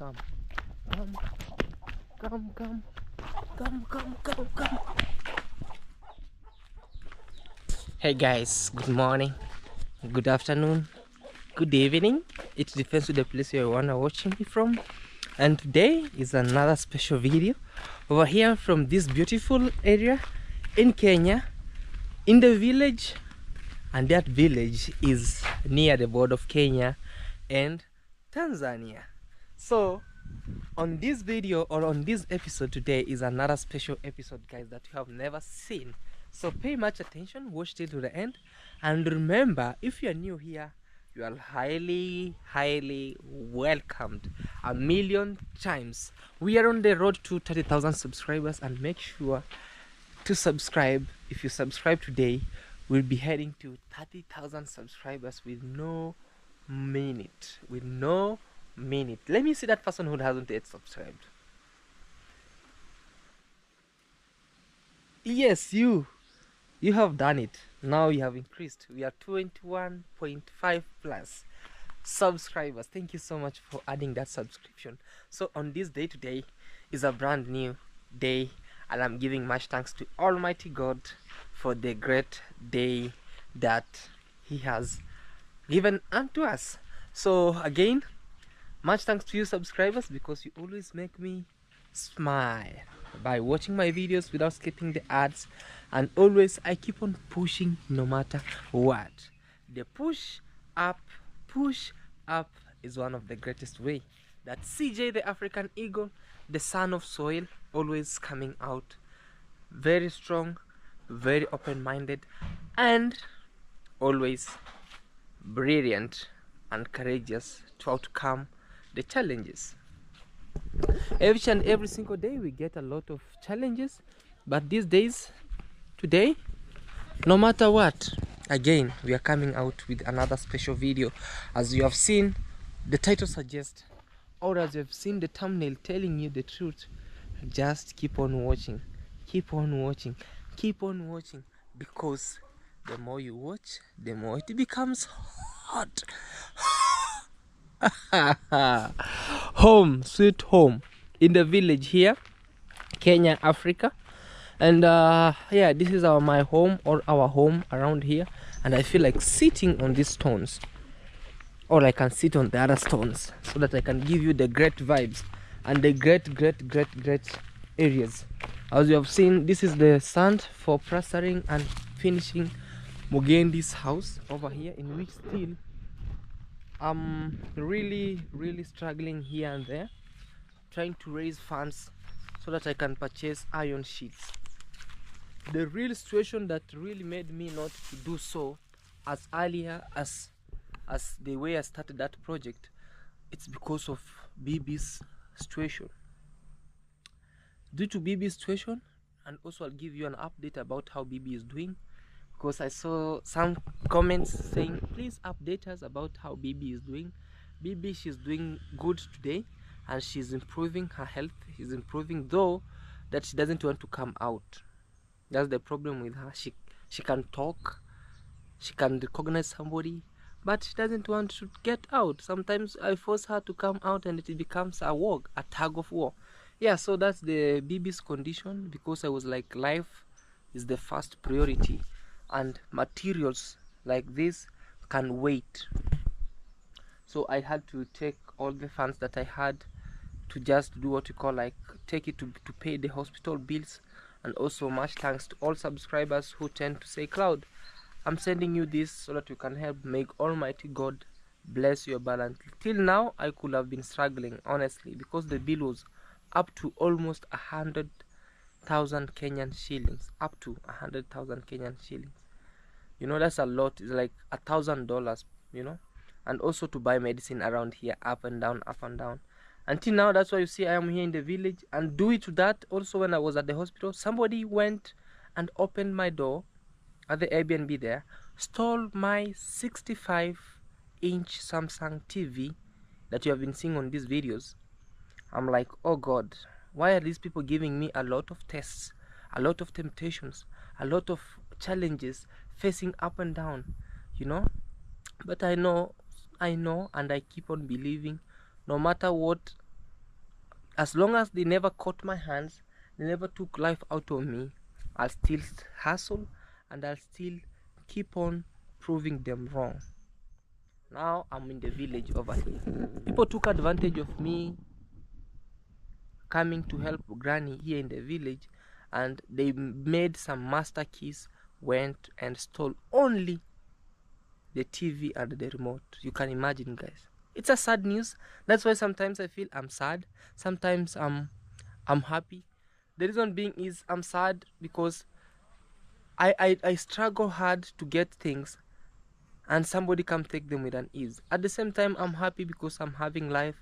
come, come, come, come, come, come, come, come. Hey guys, good morning, good afternoon, good evening. It depends on the place you wanna watching me from. And today is another special video over here from this beautiful area in Kenya, in the village, and that village is near the border of Kenya and Tanzania. So on this video, or on this episode today, is another special episode, guys, that you have never seen. So pay much attention, watch till to the end, and remember, if you are new here, you are highly welcomed a million times. We are on the road to 30,000 subscribers, and make sure to subscribe. If you subscribe today, we'll be heading to 30,000 subscribers with no minute. Let me see that person who hasn't yet subscribed. Yes, you have done it. Now you have increased. We are 21.5 plus subscribers. Thank you so much for adding that subscription. So on this day today is a brand new day, and I'm giving much thanks to Almighty God for the great day that He has given unto us. So again, much thanks to you subscribers, because you always make me smile by watching my videos without skipping the ads, and always I keep on pushing no matter what. The push up is one of the greatest way that CJ the African Eagle, the son of soil, always coming out very strong, very open-minded, and always brilliant and courageous to outcome the challenges. Each and every single day we get a lot of challenges, but these days, today, no matter what, again we are coming out with another special video. As you have seen the title suggests, or as you have seen the thumbnail telling you the truth, just keep on watching, because the more you watch, the more it becomes hot. Home, sweet home, in the village here, Kenya, Africa. And yeah, this is my home, or our home around here, and I feel like sitting on these stones, or I can sit on the other stones, so that I can give you the great vibes and the great areas. As you have seen, this is the sand for plastering and finishing Mugendi's house over here, in which still I'm really struggling here and there, trying to raise funds so that I can purchase iron sheets. The real situation that really made me not to do so as earlier as the way I started that project, it's because of BB's situation. Due to BB's situation, and also I'll give you an update about how BB is doing, because I saw some comments saying please update us about how BB is doing. BB, she's doing good today, and she's improving, her health is improving, though that she doesn't want to come out. That's the problem with her. She can talk, she can recognize somebody, but she doesn't want to get out. Sometimes I force her to come out and it becomes a war, a tug of war. Yeah, so that's the BB's condition, because I was like, life is the first priority, and materials like this can wait. So I had to take all the funds that I had to just do what you call, like, take it to pay the hospital bills. And also much thanks to all subscribers who tend to say, Claude, I'm sending you this so that you can help. Make Almighty God bless your balance. Till now I could have been struggling, honestly, because the bill was up to almost 100,000 Kenyan shillings. Up to 100,000 Kenyan shillings. You know, that's a lot. It's like $1,000, you know. And also to buy medicine around here, up and down. Until now, that's why you see I am here in the village. And due to that, also when I was at the hospital, somebody went and opened my door at the Airbnb there, stole my 65-inch Samsung TV that you have been seeing on these videos. I'm like, oh God, why are these people giving me a lot of tests, a lot of temptations, a lot of challenges, facing up and down, you know? But I know, and I keep on believing, no matter what as long as they never caught my hands, they never took life out of me, I'll still hustle and I'll still keep on proving them wrong. Now I'm in the village over here. People took advantage of me coming to help granny here in the village, and they made some master keys, went and stole only the TV and the remote. You can imagine, guys. It's a sad news. That's why sometimes I feel I'm sad, sometimes I'm happy. The reason being is I'm sad because I struggle hard to get things, and somebody come take them with an ease. At the same time, I'm happy because I'm having life,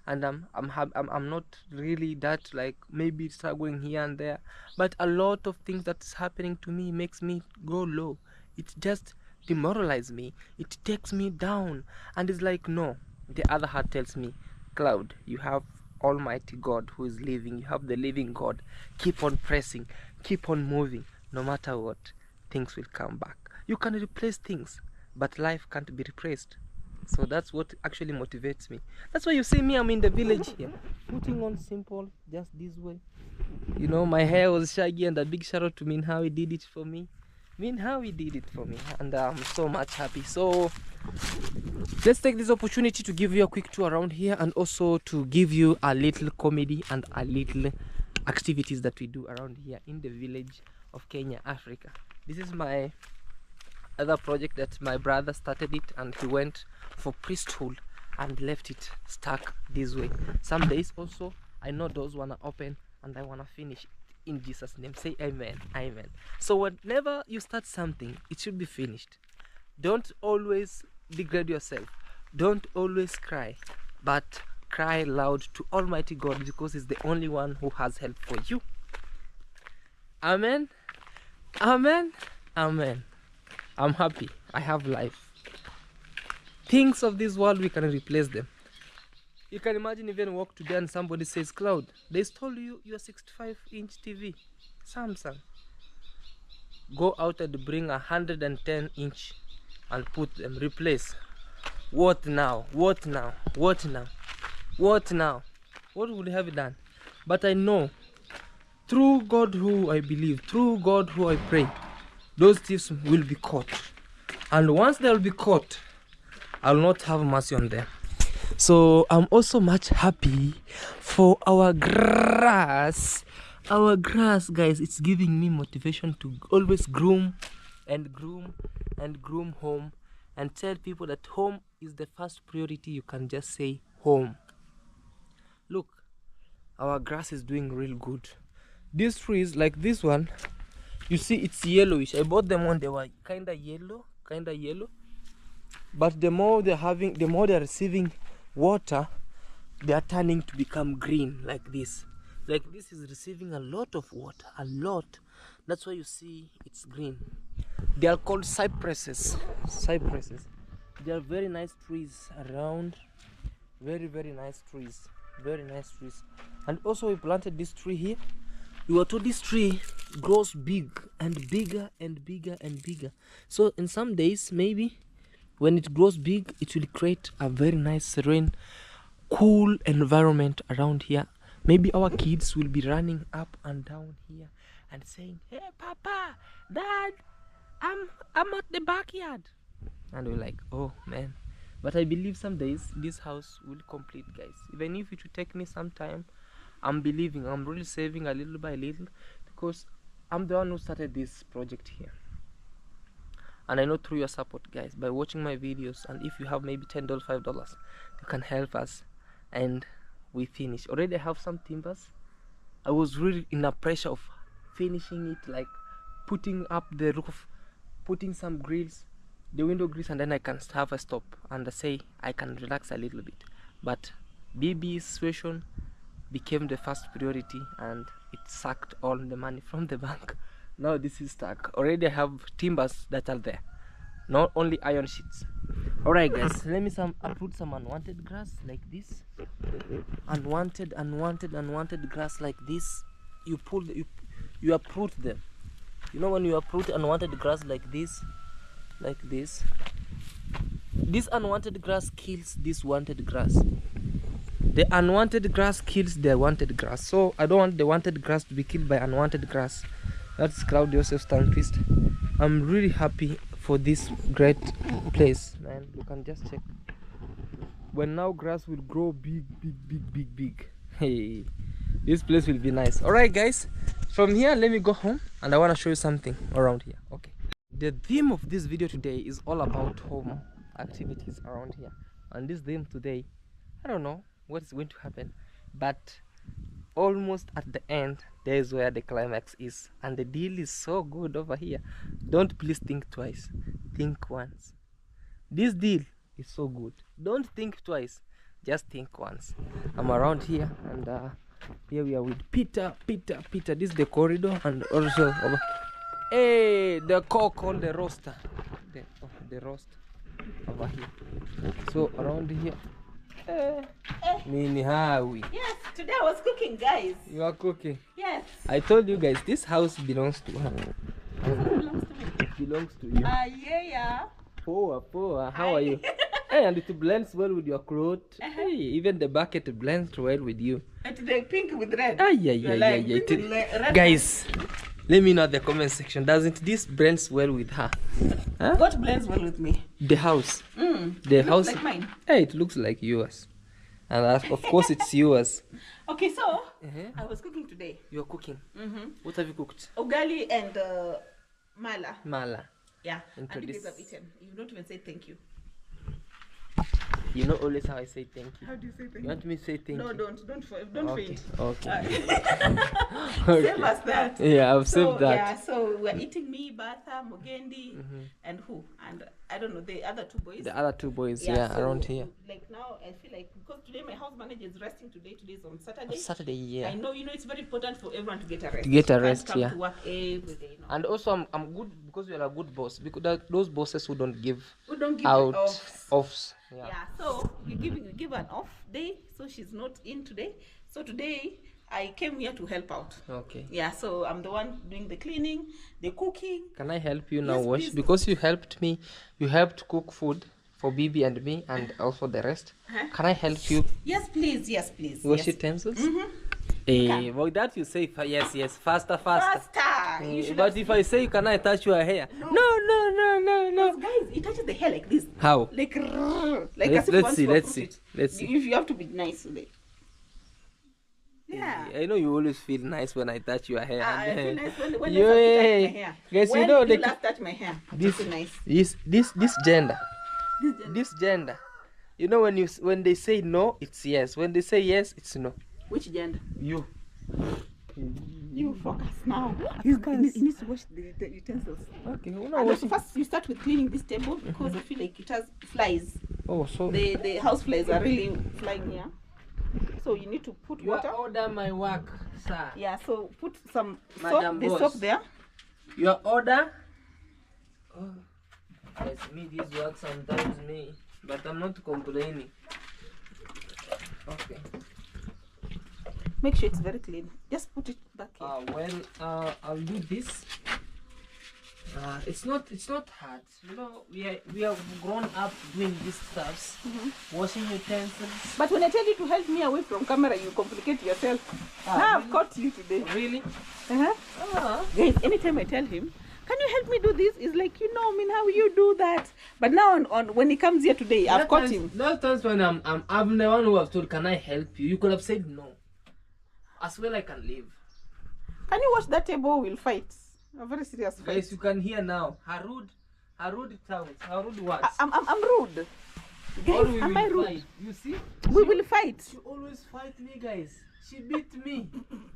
and I'm not really that, like, maybe struggling here and there, but a lot of things that's happening to me makes me go low. It just demoralizes me, it takes me down, and it's like, no. The other heart tells me, Claude, you have Almighty God who is living, you have the living God. Keep on pressing, keep on moving. No matter what, things will come back. You can replace things, but life can't be replaced. So that's what actually motivates me. That's why you see me, I'm in the village here, putting on simple, just this way. You know, my hair was shaggy, and a big shout out to Minhawi did it for me. Minhawi did it for me, and I'm so much happy. So let's take this opportunity to give you a quick tour around here, and also to give you a little comedy and a little activities that we do around here in the village of Kenya, Africa. This is my other project that my brother started it, and he went for priesthood and left it stuck this way. Some days also I know doors wanna open and I wanna finish it in Jesus' name. Say amen. Amen. So whenever you start something, it should be finished. Don't always degrade yourself, don't always cry, but cry loud to Almighty God, because He's the only one who has help for you. Amen. Amen. Amen. I'm happy. I have life. Things of this world, we can replace them. You can imagine, even walk today and somebody says, Claude, they stole you your 65-inch TV, Samsung. Go out and bring 110-inch and put them, replace. What now? What now? What now? What now? What would have you done? But I know, through God who I believe, through God who I pray, those thieves will be caught. And once they'll be caught, I'll not have mercy on them. So I'm also much happy for our grass. Our grass, guys, it's giving me motivation to always groom and groom and groom home, and tell people that home is the first priority. You can just say home. Look, our grass is doing real good. These trees, like this one, you see it's yellowish. I bought them when they were kinda yellow. But the more they're receiving water, they are turning to become green, like this. Like this is receiving a lot of water, a lot. That's why you see it's green. They are called cypresses. Cypresses. They are very nice trees around. Very, very nice trees. Very nice trees. And also we planted this tree here. We were told this tree grows big and bigger and bigger and bigger. So in some days, maybe when it grows big, it will create a very nice, serene, cool environment around here. Maybe our kids will be running up and down here and saying, hey Papa, Dad, I'm at the backyard. And we're like, oh man. But I believe some days this house will complete, guys. Even if it will take me some time, I'm believing, I'm really saving a little by little, because I'm the one who started this project here. And I know through your support, guys, by watching my videos, and if you have maybe $10, $5, you can help us, and we finish. Already I have some timbers. I was really in a pressure of finishing it, like putting up the roof, putting some grills, the window grills, and then I can have a stop and say I can relax a little bit. But BB's situation became the first priority, and it sucked all the money from the bank. Now this is stuck. Already I have timbers that are there, not only iron sheets. Alright guys, let me uproot some unwanted grass like this. Unwanted grass like this. You uproot them. You know, when you uproot unwanted grass like this, this unwanted grass kills this wanted grass. The unwanted grass kills the wanted grass. So I don't want the wanted grass to be killed by unwanted grass. That's Claude Joseph's tongue twist. I'm really happy for this great place, man. You can just check. When now grass will grow big. Hey, this place will be nice. Alright guys, from here let me go home and I want to show you something around here. Okay. The theme of this video today is all about home activities around here. And this theme today, I don't know what is going to happen, but almost at the end there is where the climax is, and the deal is so good over here. Don't please think twice, think once. This deal is so good. Don't think twice, just think once. I'm around here, and here we are with Peter. This is the corridor, and also over, hey, the cock on the roaster, the roast over here. So around here, Nini Howie. Yes, today I was cooking, guys. You are cooking? Yes. I told you guys, this house belongs to her. It belongs to me. It belongs to you. Yeah. Poor. How are you? Hey, and it blends well with your clothes. Hey, even the bucket blends well with you. And the pink with red. Yeah. Guys, let me know in the comment section. Doesn't this blends well with her? Huh? What blends well with me? The house. The house. Like mine. Hey, it looks like yours. And of course it's yours. Okay, so I was cooking today. You're cooking? What have you cooked? Ugali and mala. Yeah. And you guys have eaten. You don't even say thank you. You know always how I say thank you. How do you say thank you? You want me to say thank you? No, don't faint. Okay. Save us that. Yeah, I've saved that. Yeah, so we're eating me, Batha, Mugendi, and who? And I don't know, the other two boys. The other two boys, so, around here. Like now, I feel like, because today my house manager is resting today. Today's on Saturday. Saturday, yeah. I know, it's very important for everyone to get a rest. To get a rest, come to work every day. And also, I'm good because you're a good boss. Because those bosses who don't give out offs. Yeah, so we give an off day, so she's not in today. So today I came here to help out. Okay. Yeah, so I'm the one doing the cleaning, the cooking. Can I help you now, Yes, wash? please. Because you helped me. You helped cook food for Bibi and me, and also the rest. Can I help you? Yes, please. Wash utensils? Well, that you say yes. Faster. But if I say, can I touch your hair? No. Guys, it touches the hair like this. How? Like let's see. If you have to be nice today. Yeah. I know you always feel nice when I touch your hair. I feel nice when you touch my hair. Guys, when you know you touch my hair. This is nice. This gender. You know when they say no, it's yes. When they say yes, it's no. Which gender? You. You focus now. You need to wash the utensils. Okay. First you start with cleaning this table because I feel like it has flies. Oh, so the house flies are really flying here. So you need to put water. Order my work, sir. Yeah, so put some Madam soap, the boss. soap there. Your order? Oh, yes, me this work sometimes me, but I'm not complaining. Okay. Make sure it's very clean. Just put it back here. I'll do this. It's not hard. You know, we have grown up doing these stuffs, washing utensils. But when I tell you to help me away from camera, you complicate yourself. Now I've caught you today. Really? Guys, anytime I tell him, can you help me do this? It's like, how you do that? But now when he comes here today, I've caught him. Those times when I'm the one who have told, can I help you? You could have said no. As well I can leave. Can you wash that table? We'll fight. A very serious fight. Guys, you can hear now. Harud sounds. Harud words. I'm rude. Guys, am I rude? Fight. You see? We will fight. She always fight me, guys. She beat me.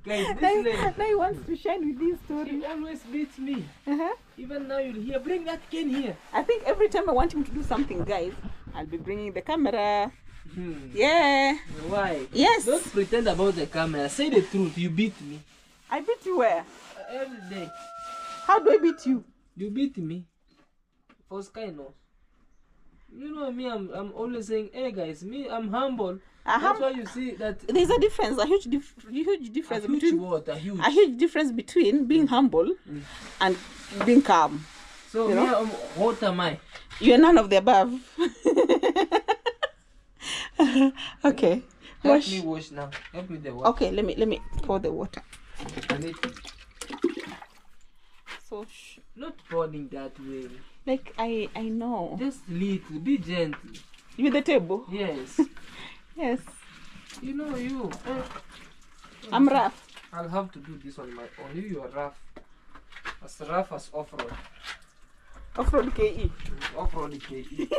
Guys, this now lady. Now he wants to shine with this story. She always beats me. Even now you'll hear, bring that cane here. I think every time I want him to do something, guys, I'll be bringing the camera. Yeah. Why? Yes. Don't pretend about the camera. Say the truth. You beat me. I beat you where? Every day. How do I beat you? You beat me. For Sky knows. You know me, I'm always saying, hey guys, I'm humble. That's why you see that there's a difference, a huge difference between being humble and being calm. So what am I? You're none of the above. Okay. Help me wash now. Help me the water. Okay, let me pour the water. I need So not pouring that way. like I know. Just little, be gentle. With the table? Yes. Yes. You know you. I'm rough. I'll have to do this on my own. You are rough. As rough as off-road. Off-road KE. Off-road KE.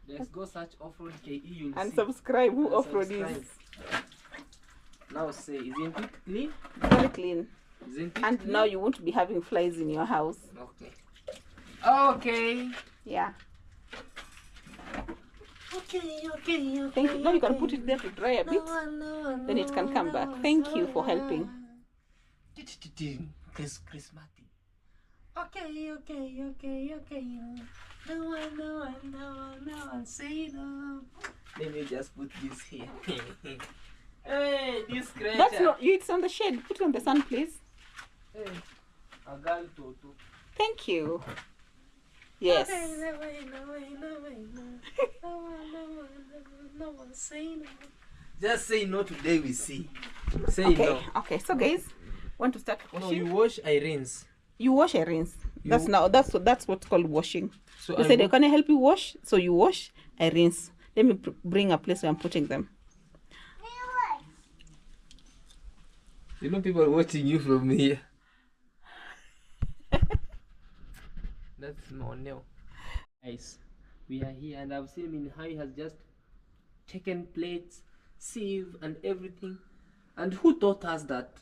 Let's go search off-road KE. You'll And see. subscribe who And off-road subscribe. is. Now say, isn't it clean? Very clean. Isn't it And clean? now you won't be having flies in your house. Okay. Okay. Yeah. Okay. Thank you. Now you can put it there to dry a bit. Then it can come back. Thank you for helping. Chris Martin. Okay. No, say no. Let me just put this here. Hey, this scratcher. That's not you. It's on the shade. Put it on the sun, please. Hey, a girl toto. Thank you. Yes. No, say no. Just say no today we see. Say Okay. no. Okay. So guys, want to start No, washing? you wash, I rinse. You wash and rinse. That's what's called washing. So You said, can I help you wash? So you wash, I rinse. Let me bring a place where I'm putting them. You know people are watching you from here. That's more new. Guys, we are here and I've seen him in how he has just taken plates, sieve and everything. And who taught us that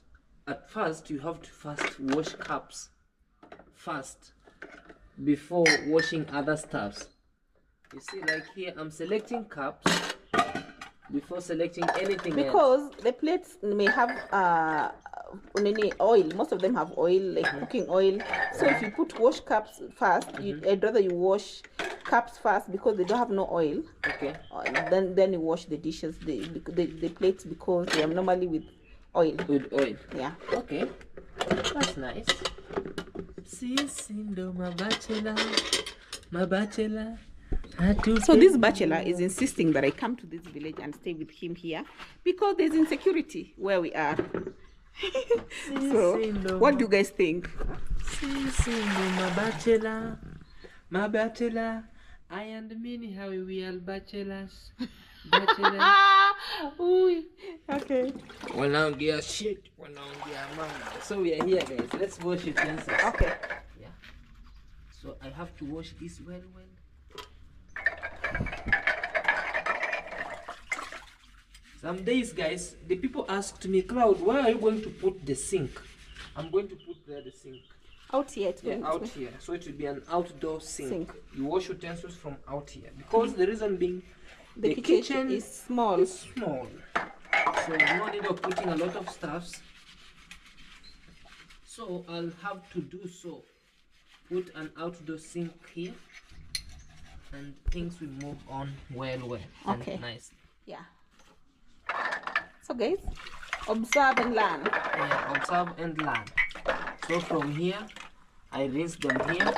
at first you have to first wash cups first before washing other stuffs? You see, like here I'm selecting cups before selecting anything else. Because the plates may have oil. Most of them have oil, like cooking oil. So if you put wash cups first, I'd rather you wash cups first because they don't have no oil. Okay. Then you wash the dishes, the plates, because they are normally with oil. With oil. Yeah. Okay. That's nice. Sindo, my bachelor. So this bachelor is insisting that I come to this village and stay with him here because there's insecurity where we are. So what do you guys think? Sindo, my bachelor. I and Minnie, how we are bachelors. Ooh, okay. Well, now get shit. Well, now get mama. So we are here, guys. Let's wash it. Okay. Yeah. So I have to wash this well. Some days, guys, the people asked me, Claude, where are you going to put the sink? I'm going to put there the sink. Out here. Out here. So it will be an outdoor sink. You wash utensils from out here. Because the reason being, the kitchen is small. So no need of putting a lot of stuffs. So I'll have to do so. Put an outdoor sink here. And things will move on well. Okay. And nice. Yeah. So guys, observe and learn. Yeah, observe and learn. So from here, I rinse them here.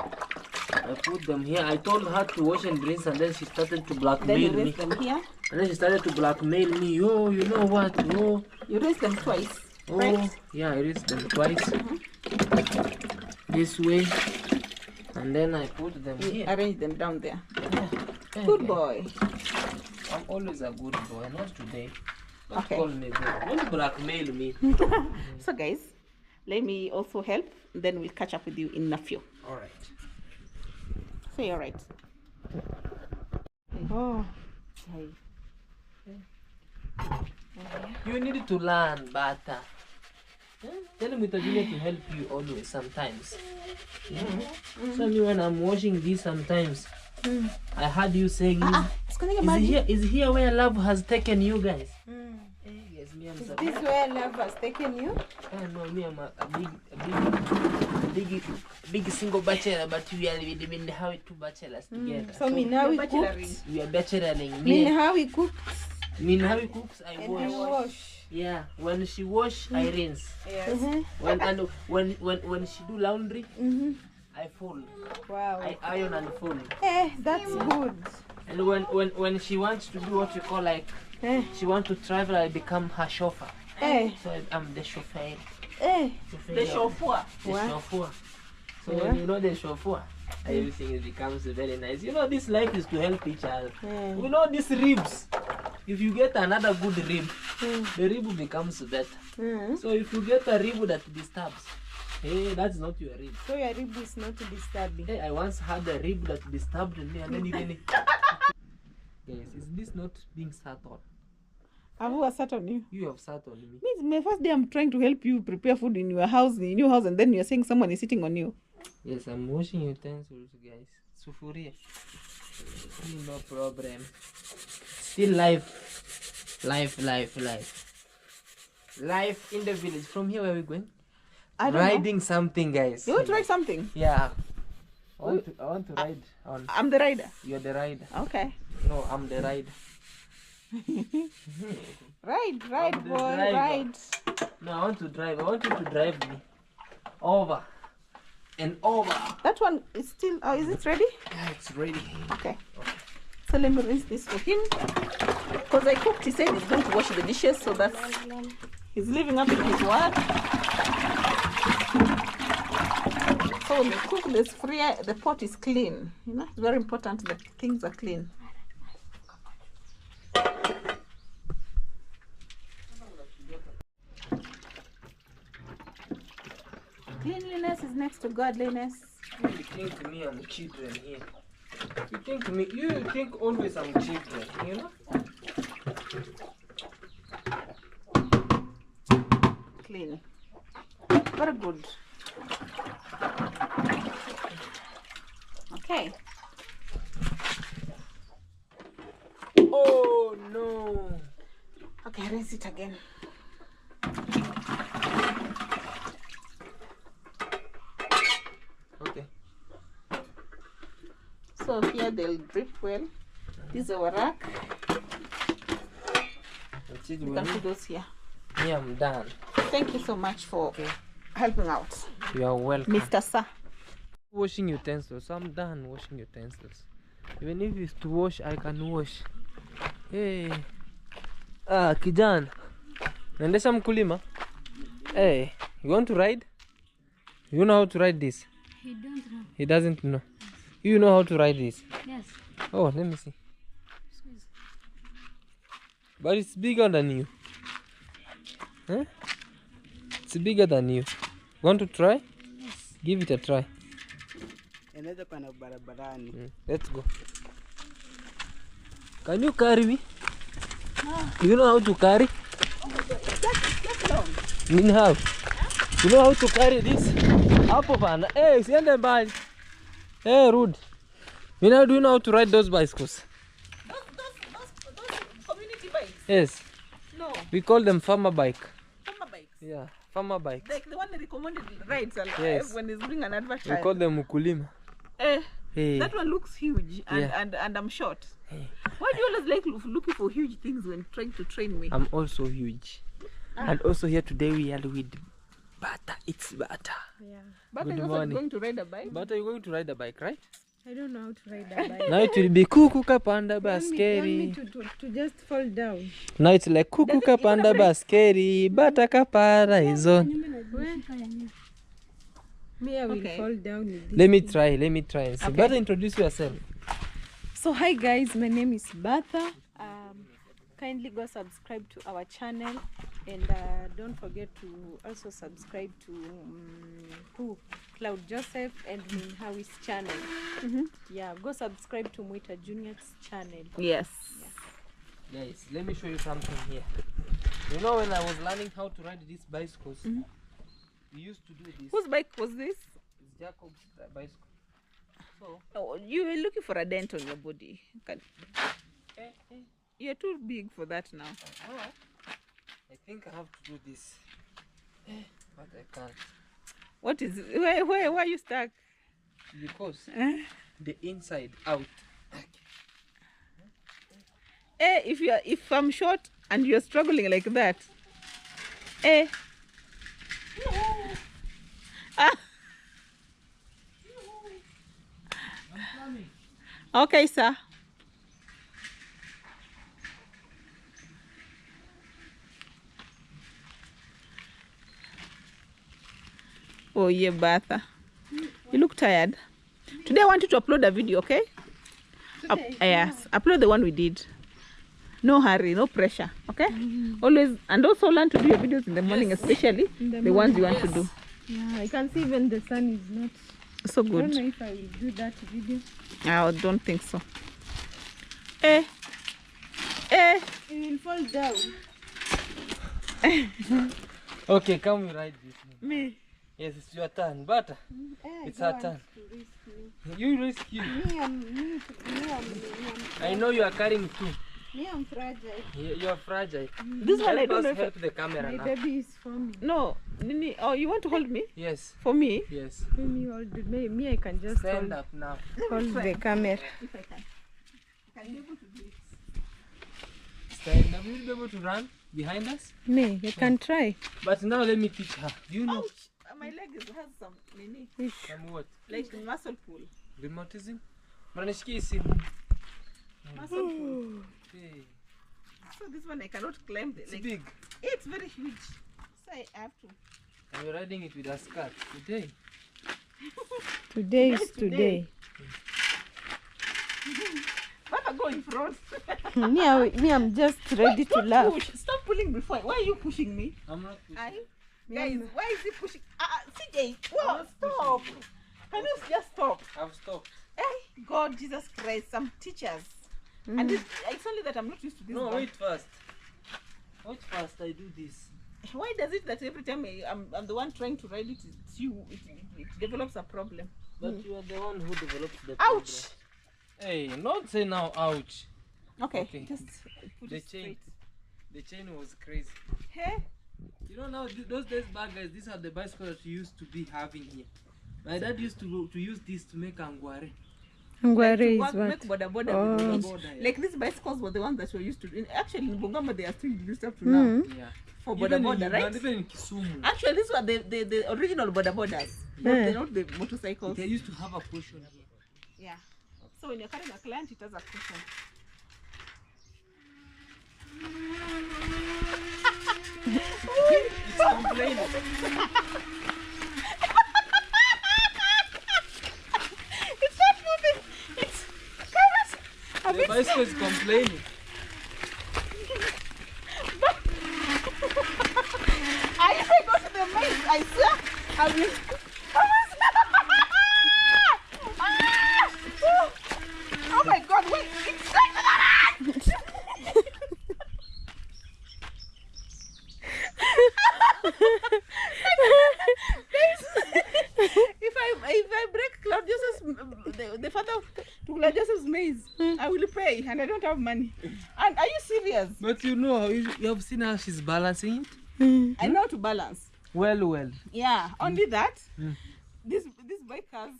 I put them here. I told her to wash and rinse, and then she started to blackmail Then you me. rinse them here. And then she started to blackmail me. Oh, you know what? Oh, You rinse them twice. oh, Right? yeah, I rinse them twice. This way, and then I put them You here. arrange them down there. Yeah. Good boy. I'm always a good boy, not today. Don't Okay. call me good. Don't blackmail me. So guys, let me also help. Then we'll catch up with you in a few. All right. Say all right. Oh. You need to learn, Bata. Tell me to help you always sometimes. So me when I'm washing this sometimes, I heard you saying, is here where love has taken you guys? Yes, me I'm Is this where love has taken you? No, me I'm a big single bachelor, but we are living how two bachelors together. So Minawi cooks. We are bacheloring. Minawi cooks Minawi cooks, I and wash. you wash. Yeah, when she wash, I rinse. Yes. When she do laundry, I fold. Wow. I iron and fold. Eh, that's good. And when she wants to do what you call like, she wants to travel, I become her chauffeur. So I'm the chauffeur. The chauffeur. The chauffeur. So when you know the chauffeur, everything becomes very nice. You know, this life is to help each other. You know, these ribs, if you get another good rib, the rib becomes better. So if you get a rib that disturbs, hey, that's not your rib. So your rib is not disturbing. Hey, I once had a rib that disturbed me and then even... Guys, is this not being sat on? Have you sat on you? You have sat on me. Means my first day I'm trying to help you prepare food in your house, and then you're saying someone is sitting on you. Yes, I'm washing utensils, guys. Sufuria. No problem. Still life. Life in the village. From here, where are we going? I don't Riding know. something, guys. You want to ride something? Yeah. I want to ride on. I'm the rider. You're the rider. Okay. No, I'm the rider. Ride, I'm the boy, driver. ride. No, I want to drive. I want you to drive me. Over. And over. That one is still, is it ready? Yeah, it's ready. Okay. So let me rinse this for him. Because I cooked, he said he's going to wash the dishes, so that's, he's living up to his word. So when you cook this fryer, the pot is clean. You know, it's very important that things are clean. Cleanliness is next to godliness. You think me I'm children here. You think always I'm children, you know? Clean. Very good. Okay. Oh no. Okay, rinse it again. Okay. So here they'll drip well. This is our rack. That's it, You can put those here. Yeah, I'm done. Thank you so much for helping out, You are welcome. Mr. Sir. Washing utensils. I'm done washing utensils. Even if it's to wash, I can wash. Hey. Ah, kijana. Naendesha mkulima? Hey, you want to ride? You know how to ride this? He don't know. He doesn't know. You know how to ride this? Yes. Oh, let me see. But it's bigger than you. Huh? It's bigger than you. Want to try? Yes. Give it a try. Barabarani. Let's go. Can you carry me? No. You know how to carry? Mean how? You know how to carry this? Hapo bana. Hey, siende mbali. Hey, rude. You know, do you know how to ride those bicycles? Those community bikes? Yes. No, We call them farmer bike. farmer bikes. Yeah, farmer bike. Like the one that recommended rides Yes. when he's doing an We advertisement. call them mukulima. Hey. That one looks huge and, Yeah. and I'm short. Hey. Why do you always like looking for huge things when trying to train me? I'm also huge. And also here today we are with Butter. It's Butter. Yeah. But Good I'm also morning. going to ride a bike. Butter, you're going to ride a bike, right? I don't know how to ride a bike. Now it will be kuku kapanda You want me baskeri. to just fall down. Now it's like kuku kapanda baskeri. Butter kapara is on. Me, I will Okay. fall down with this. Let me try and see. Okay. Butter, introduce yourself. So hi guys, my name is Bertha. Kindly go subscribe to our channel and don't forget to also subscribe to Claude Joseph and Minhawi's channel. Yeah, go subscribe to Mwita Junior's channel. Yes. Guys, let me show you something here. You know, when I was learning how to ride these bicycles, we used to do this. Whose bike was this? It's Jacob's bicycle. So, Oh, you were looking for a dent on your body. You're too big for that now. I think I have to do this. But I can't. What is it? Where are you stuck? Because the inside out. If I'm short and you're struggling like that. Okay, sir. Oh yeah, Bertha. You look tired. Today I want you to upload a video, okay? Yes, upload the one we did. No hurry, no pressure, okay? Always, and also learn to do your videos in the morning, especially the ones you want to do. Yeah, I can see even the sun is not. So I don't good. know if I will do that video. I don't think so. Eh. It will fall down. Okay, come we ride this. Me. Yes, it's your turn. Butter. It's her turn. You risk you. I know you are carrying two. I'm fragile. You are fragile. This one I don't know if help the camera My now. baby is for me. No, Nini. Oh, you want to hold me? Yes. For me? Yes. Let me hold it. Me, I can just Stand up now. hold the camera. If I can. I can be able to do it. Stand up. Will you be able to run behind us? Me, I can try. But now let me teach her. Do you know? Ouch! My leg has some Nini. Some what? Like muscle pull. Rheumatism? Mranishiki simu. Muscle pull. Hey. So this one I cannot climb the It's like, big. it's very huge. So I have to. And you're riding it with a skirt today. Today is today. But I go in front. me, I'm just ready to Don't laugh. push. Stop pulling before. Why are you pushing me? I'm not pushing. Guys, why is he pushing? CJ, whoa, stop. Can you just stop? I've stopped. Hey, God, Jesus Christ, some teachers. And it's only that I'm not used to this. No, one. wait first. Wait first, I do this. Why does it that every time I'm the one trying to ride it, it's you, it develops a problem? But you are the one who developed the Ouch! problem. Hey, not say now ouch. Okay, Okay. just put The it chain. straight. The chain was crazy. Hey, You know now those days back guys, these are the bicycles that you used to be having here. My dad used to use this to make angware. Ngware to is work, what? make boda boda Oh. with it. Boda, yeah. Like these bicycles were the ones that were used to. Actually, in Bungoma they are still used up to now Yeah. for boda Even in boda, right? Uganda, even in Kisumu. Actually, these were the original boda bodas, not the motorcycles. They used to have a cushion here. Yeah. So when you're carrying a client, it has a cushion. It's complaining. It's not moving. It's kind The bicycle is complaining. If I go to the maze, I swear I will. Oh my God! Wait, it's stuck to the if I break Claude Joseph's the father to Claude Joseph's maze, I will pay, and I don't have money. And are you serious? But you know how you have seen how she's balancing it? I know how to balance. Well. Yeah, only that. This bike has.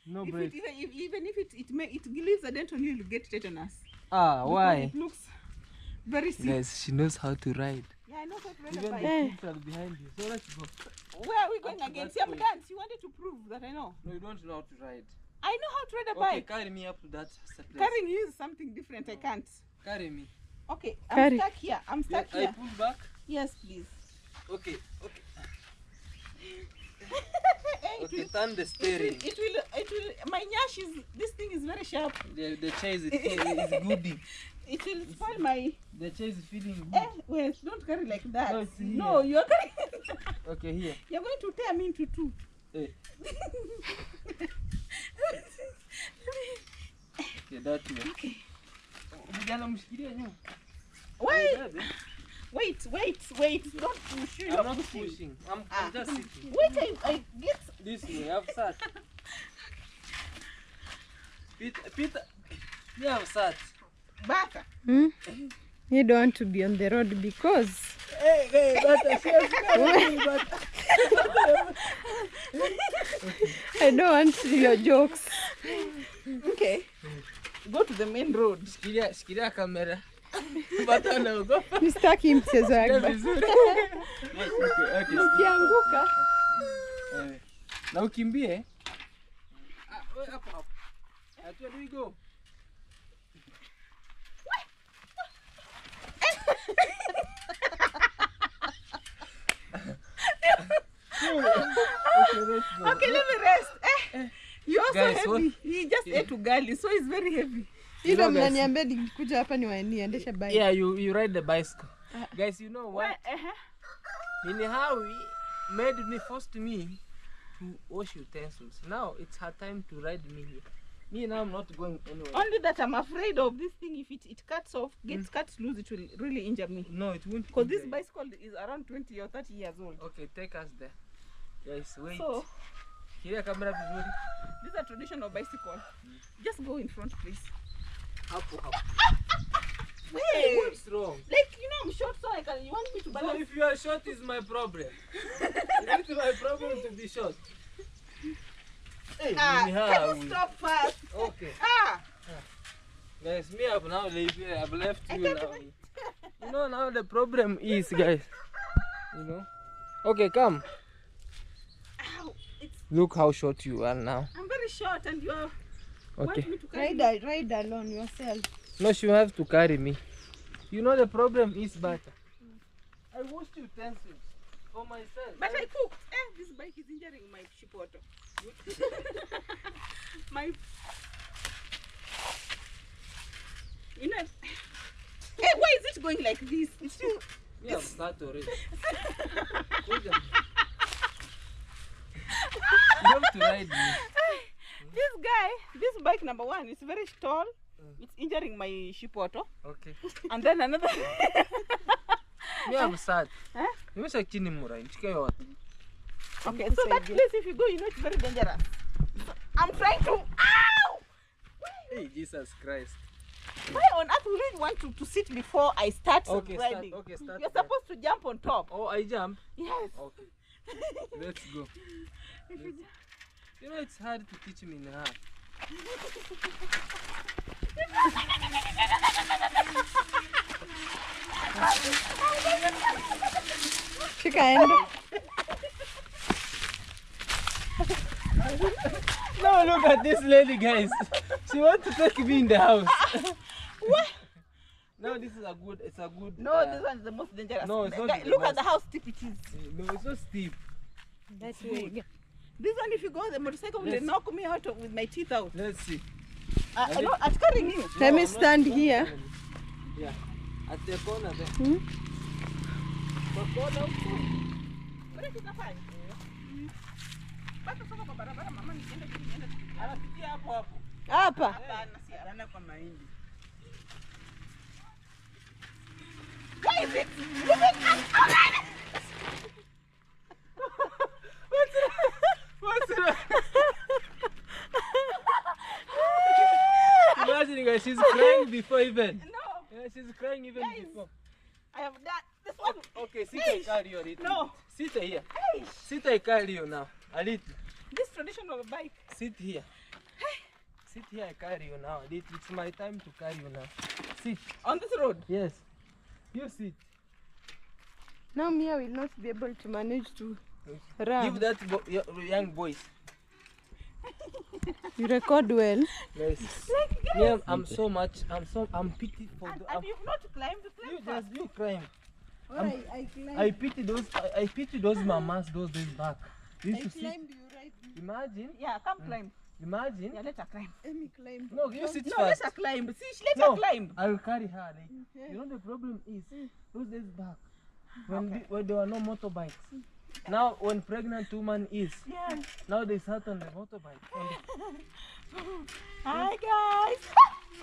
No If break. even if it leaves a dent on you, you'll get tetanus. Ah, Because why? It looks very sick. Guys, she knows how to ride. Yeah, I know how to ride a Even bike. the kids are behind you. So let's go. Where are we going Up to again? that See, I'm point. dance. You wanted to prove that I know. No, you don't know how to ride. I know how to ride a Okay, bike. carry me up to that place. Carrying you is something different. I can't. Carry me. Okay, I'm Carry. stuck here. I'm Yeah, stuck I here. pull back. Yes, please. Okay. It Okay, will- turn the steering. It will. My nyash is. This thing is very sharp. The chair is gooding. It will spoil my. The chair is feeling good. Wait, don't carry like that. No, it's here. No, you're carrying. Okay, here. You're going to tear me into two. Hey. Okay, that way. Okay. Vijana mshikilie nyuma. Wait, Bebe. wait. Don't push. You're I'm not pushing. pushing. I'm just sitting. Wait, I get. This way, I've sat. Peter, yeah, I've sat. Back. You don't want to be on the road because Hey, but I don't want your jokes. Okay. Go to the main road. Shikilia kamera. Bata naogopa. Msitaki mchezo Sikia yako. vizuri. Okay. Ukianguka. Na ukimbie. Wewe hapo. Where do we go? Okay, let's Okay, let me rest. You're also Guys, heavy. what? He just ate ugali, so he's very heavy. Hivyo mnaniambia nikikuja hapa niendeshe bike. Yeah, you ride the bicycle. Guys, you know what? Howie forced me to wash utensils. Now it's her time to ride me here. Me now I'm not going anywhere. Only that I'm afraid of this thing. If it cuts off, cuts loose, it will really injure me. No, it won't. Because this bicycle is around 20 or 30 years old. Okay, take us there. Guys, wait. So, Here, camera vizuri. This is a traditional bicycle. Just go in front, please. Hapo. Wait, What's wrong? Like, I'm short, so you want me to balance? So if you are short is my problem. It's my problem to be short. Hey, Can you stop first? Okay. Guys, me I've now I've left you now. You know now the problem is, guys. Okay, come. Ow, Look how short you are now. I'm very short and you are... Okay. Want me to carry you? Ride alone yourself. No, she will have to carry me. You know the problem is butter. I washed utensils for myself. But I cooked. This bike is injuring my chipoto. My... why is it going like this? It's too... Yeah, I'm start already. You have to ride me. This bike number one is very tall. It's injuring my chipoto. Okay. And then another... Me I'm sad. Huh? You must actually murai. Okay, so that place, if you go, it's very dangerous. I'm trying to... Ow! Hey, Jesus Christ. Why on earth would you want to sit before I start riding? Start. You're supposed to jump on top. Oh, I jump? Yes. Okay. Let's go. You know, it's hard to teach me now. No, look at this lady, guys. She wants to take me in the house. What? No, this is a good. No, this one is the most dangerous. No, it's not. Look at how steep it is. No, it's not steep. That's good. This one, if you go, the motorcycle will knock me out with my teeth out. Let's see. I know, I'm carrying you. Let me stand here. Yeah, at the corner there. Hapa. Why is it? What's wrong? Imagine, guys, she's crying before even. No. Yeah, she's crying even before. I have that. This one. Okay, sit I carry you a little. No. Sit here. Hey. Sit I carry you now. A little. This traditional bike. Sit here. Sit here, I carry you now. It's my time to carry you now. Sit. On this road? Yes. You sit. Now Mia will not be able to manage to run. Give that young boys. You record well. Yes. Like, Yeah, I'm pity for and the. you've not climbed the climb. You climb. I climbed. I pity those mamas, those days back. They used to sit. You right. Imagine. Yeah, come climb. Imagine. Yeah, let her climb. Let me climb. No, you sit No, first. let her climb. See, let her climb. I'll carry her. You know the problem is those days back when there were no motorbikes. Now when pregnant woman is, now they sat on the motorbike. Hi guys.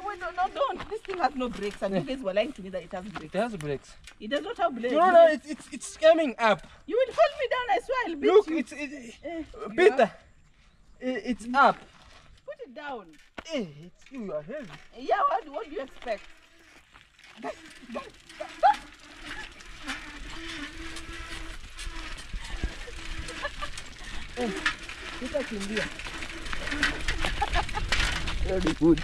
Wait, no, don't. This thing has no brakes, and you guys were lying to me that it has brakes. It has brakes. It does not have brakes. No, it's coming up. You will hold me down. I swear I'll beat Look, you. Peter. It's up. Put it down. It's you are heavy. Yeah, what do you expect? Peter kimbia. Very good.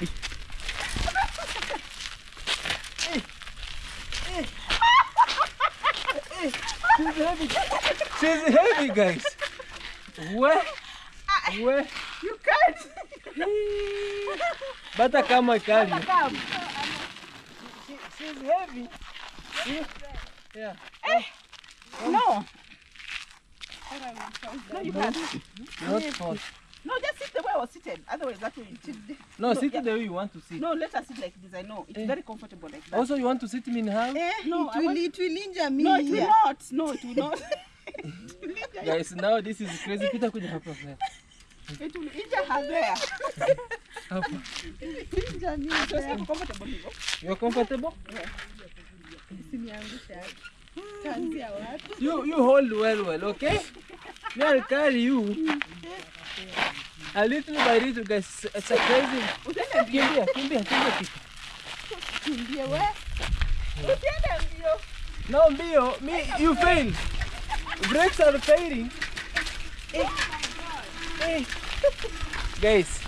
She's heavy. She's heavy, guys. Where? You can't. But I come carry you. Come. She's heavy. Yeah. No. No, you can't. Not fall. No, just sit the way I was seated. Otherwise, that way you sit. No, sit the way you want to sit. No, let us sit like this. I know. It's very comfortable like that. Also, you want to sit me in how? No, it will injure me. No, it will not. No, it will not. Guys, now this is crazy. Peter, could you help us? It will injure her there. Injure me. So it's comfortable. You're comfortable? Yeah. You hold well, okay? Me, I'll carry you. A little by little, guys. It's a crazy. Kimbia, Peter. Kimbia where? No, Mio, you failed. Brakes are failing. Guys,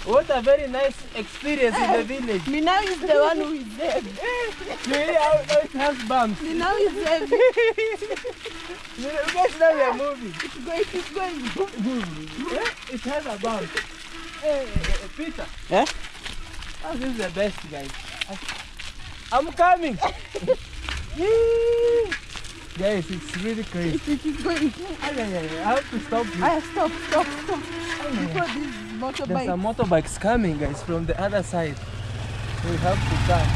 what a very nice experience in the village. Me now is the one who is there. You hear how it has bumps. Me now is there. You guys now we are moving. It's going. It has a bump. Peter. Eh? Oh, this is the best, guys. I'm coming. Guys, it's really crazy. It is going. I have to stop you. Stop. Before this motorbike. There's some motorbikes coming, guys, from the other side. We have to turn.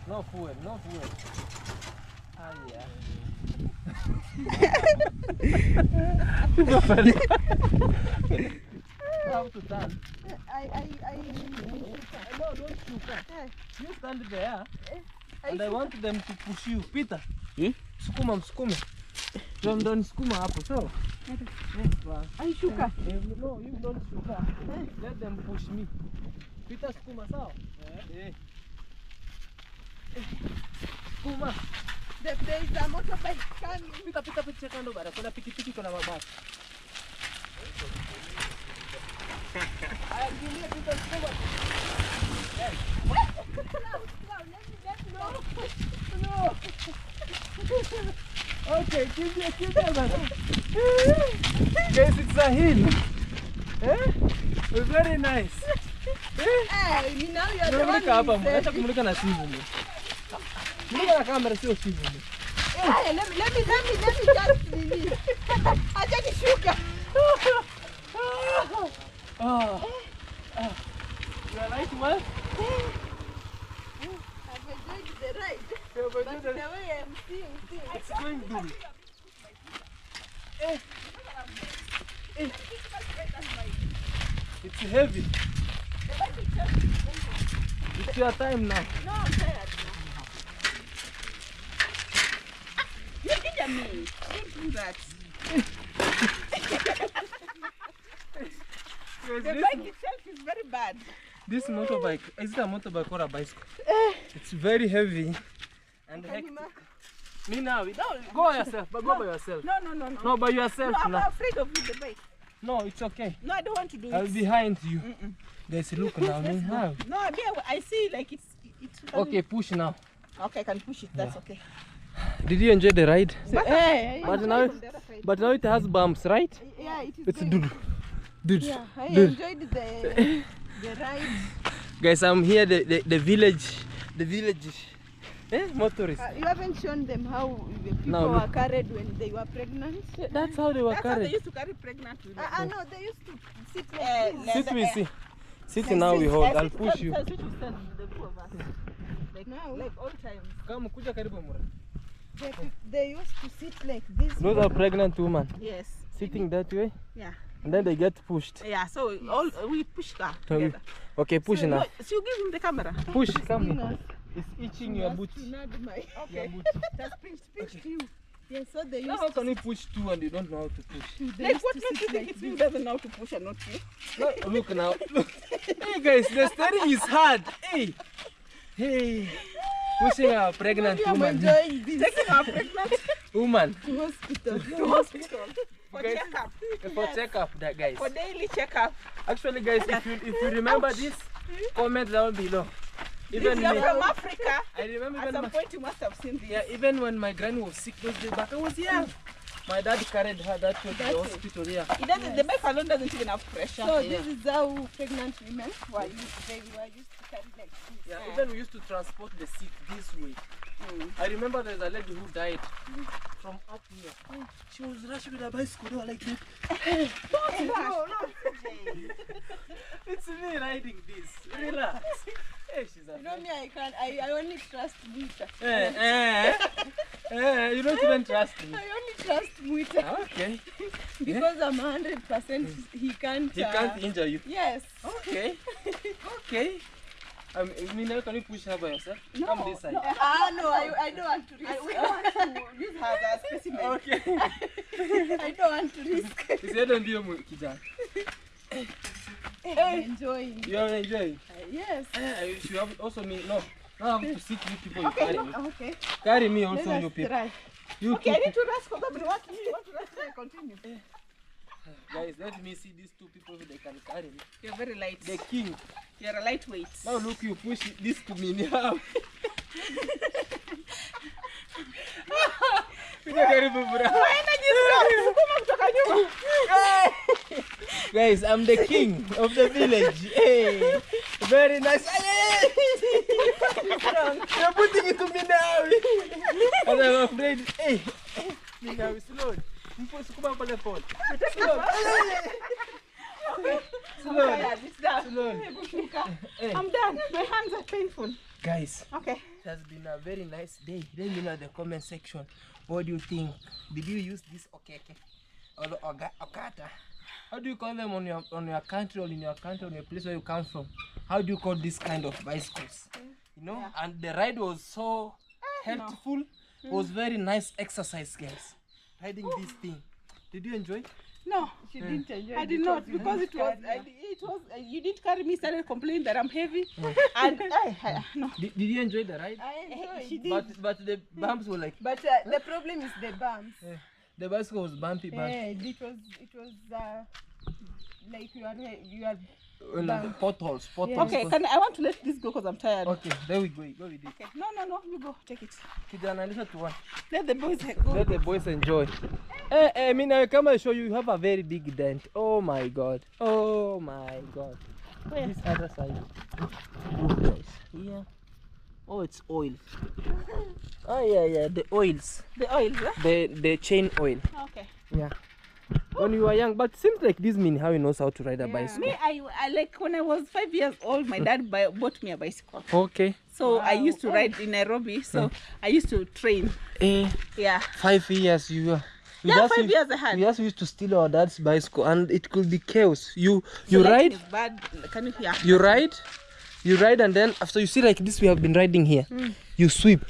No fuel. We have to turn. No, don't shoot. You stand there. And I want them to push you. Peter. Sukuma. Don't sukuma hapo, so. I shuka. No, you don't shuka. Let them push me. Peter, sukuma, sawa? Sukuma. There is a motorbike coming. Peter, check on over. Kuna pikipiki kuna mabasi. Ayakimbia Peter, sukuma. No. Okay, keep there, man. Guys, it's a hill. Very nice. Hey, me now you are the one Mulika hapa, who is acha kumulika na simu. Mulika na kamera sio simu. Hey, let me just release. Acha nishuka. You are right, man. I've enjoyed the ride. But But the way I'm seeing things. it's going good. It's heavy. It's your time now. No, I'm tired now. You injure me. Don't do that. The bike itself is very bad. This motorbike, is it a motorbike or a bicycle? It's very heavy and hectic. Me now, no, go by yourself, but go by yourself. No. No, by yourself No, I'm now. afraid of the bike. No, it's okay. No, I don't want to do I'll it. be behind you. Guys, look now. Me how? No, I see like it's Okay, push now. Okay, I can push it. That's okay. Did you enjoy the ride? Hey, But now it has bumps, right? yeah, it is It's going. dude. Yeah, I enjoyed the ride. Guys, I'm here the village motorists. You haven't shown them how the people No, were look. carried when they were pregnant. That's how they were That's how they carried. used to carry pregnant women. No, they used to sit like this. Sit me, see. Sit now we hold. I'll push you. The two of us. Now, Like all times. Come, kuja karibu mura. they used to sit like this. Those are pregnant women Yes. sitting that way, Yeah. and then they get pushed. Yeah. So all we push her So we- together. Okay, push So, now. no, so you give him the camera. Push, come Yes. here. It's itching your boot. Your boot. That's pinch to you. Yes, so they Now used how can you push two and you don't know how to push? to. They Like used what to makes you sit think like it's me who doesn't know how to push and not you? No, look now. Look. Hey guys, the steering is hard. Hey. Pushing a pregnant I'm woman. enjoying this. Taking our pregnant Woman. To hospital. to hospital for Guys, checkup. For checkup, that guys. For daily checkup. Actually, guys, if you remember this, comment down below. Even If you're me. from Africa, I remember at even some my, point you must have seen this. yeah, even when my granny was sick those days back, I was young. My dad carried her that to the That's it. hospital. Yeah. It doesn't, the bike alone doesn't even have pressure. So this is how pregnant women they were used to carry like this. Yeah. Even we used to transport the sick this way. I remember there's a lady who died from up here. She was rushing with a bicycle. They were like that. Hey, no. It's me riding this. Relax. Hey, she's a You know me, I only trust Muita. You don't even trust me. I only trust Muita. Okay. Because I'm 100% he can't... He can't injure you. Yes. Okay. Okay. Can you push her by yourself? No. Come this side. No, I don't want to risk. I want to use her as a specimen. Okay. I don't want to risk. You said don't do kijana. I'm enjoying. You are enjoying? Yes. You have also me. No. Now I have to sit with people. Okay, You carry me. okay. Carry me Let also, us you people. try. You Okay, I two. need to rest because I've been working. You want to rest? I continue. Guys, let me see these two people who they can carry me. You're very light. The king. You're a lightweight. Now look, you push this to me now. Guys, I'm the king of the village. Hey, very nice. You're putting it to me now. And I'm afraid. Hey, now slow. I'm done. My hands are painful. Guys, Okay. it has been a very nice day. Let me know in the comment section. What do you think? Did you use this okeke or okata? How do you call them on your country or in your country, on your place where you come from? How do you call this kind of bicycles? You know, and the ride was so helpful. It was very nice exercise, guys. Riding this thing. Did you enjoy? No, She didn't enjoy I did not because it was you did carry me, started complaining that I'm heavy, and no. Did you enjoy the ride? I enjoyed. But the bumps were like But the problem is the bumps. the bicycle was bumpy. It was like you are Potholes. Okay, I want to let this go because I'm tired. Okay, there we go. Go with it. Okay, no, you go, take it. Kijana, listen to one. Let the boys go. Let the boys enjoy. I mean, I come and show you. You have a very big dent. Oh my god. Oh my god. Where? This other side. Look, guys. Here. Oh, it's oil. Oh yeah. The oils. The oil, yeah? The chain oil. Okay. Yeah. When you were young, but seems like this mean how he knows how to ride a bicycle. Me, I like when I was 5 years old, my dad bought me a bicycle. Okay. So I used to ride in Nairobi. So I used to train. Yeah. 5 years you. Yeah, 5 years I had. We just used to steal our dad's bicycle, and it could be chaos. You So ride. lighting is bad. Can you hear? You ride, and then after you see like this, we have been riding here. You sweep.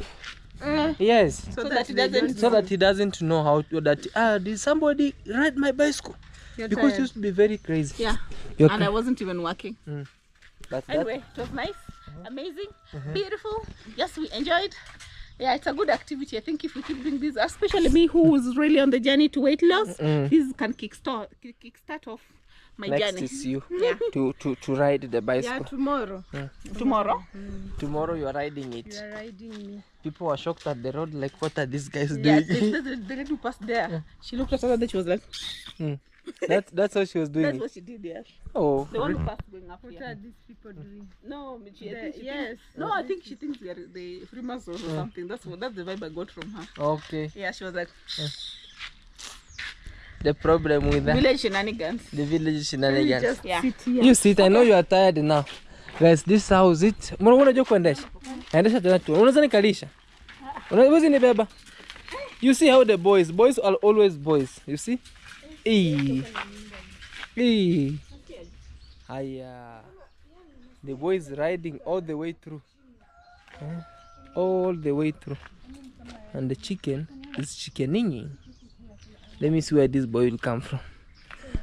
Yes. So that it doesn't. So that he doesn't know how to did somebody ride my bicycle? Because it used to be very crazy. Yeah. You're And I wasn't even working. But Anyway, it was nice, amazing, beautiful. Yes, we enjoyed. Yeah, it's a good activity. I think if we keep doing this, especially me who was really on the journey to weight loss, this can kickstart off my next journey. is you Yeah. to ride the Yeah, bicycle. tomorrow. Tomorrow. Tomorrow you are riding it. You are riding me. People were shocked at the road, like what are these guys Yeah, doing? the lady who passed there. She looked at us and she was like, That's how she was doing that's it. what she did, yeah. Oh, The one who passed going up What here. are these people doing? No, I think she Yes. No, I think she thinks we are the Freemasons or something. That's the vibe I got from her. okay. Yeah, she was like, The problem with that, village shenanigans. the village shenanigans. Just Yeah. sit here. You sit, I know you are tired now. Guys, this house it. Mbona unajua kuendesha? Endesha tena tu. Unaweza nikalisha? Unaweza nibeba? You see how the boys are always boys. You see? Hiya. The boys riding all the way through. All the way through. And the chicken is chickening. Let me see where this boy will come from.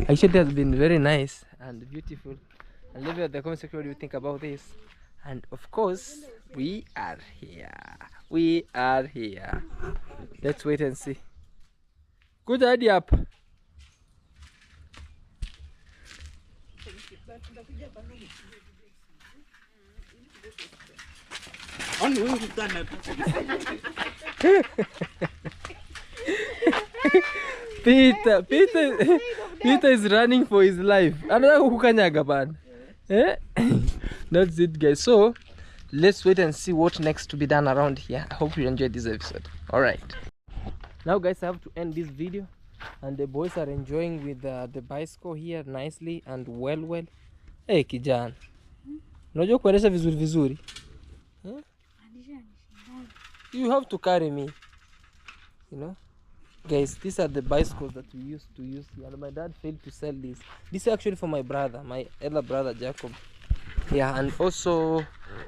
Actually, it has been very nice and beautiful. And leave it in the comment section what you think about this. And of course, we are here. We are here. Let's wait and see. Good idea up. Peter is running for his life. Another kukanyaga bad. That's it, guys. So let's wait and see what next to be done around here. I hope you enjoyed this episode. All right, now guys, I have to end this video, and the boys are enjoying with the bicycle here nicely and well. Hey kijana, unajua kuendesha vizuri vizuri? Huh? You have to carry me, you know. Guys, these are the bicycles that we used to use here, and my dad failed to sell this. This is actually for my brother, my elder brother Jacob. Yeah, and also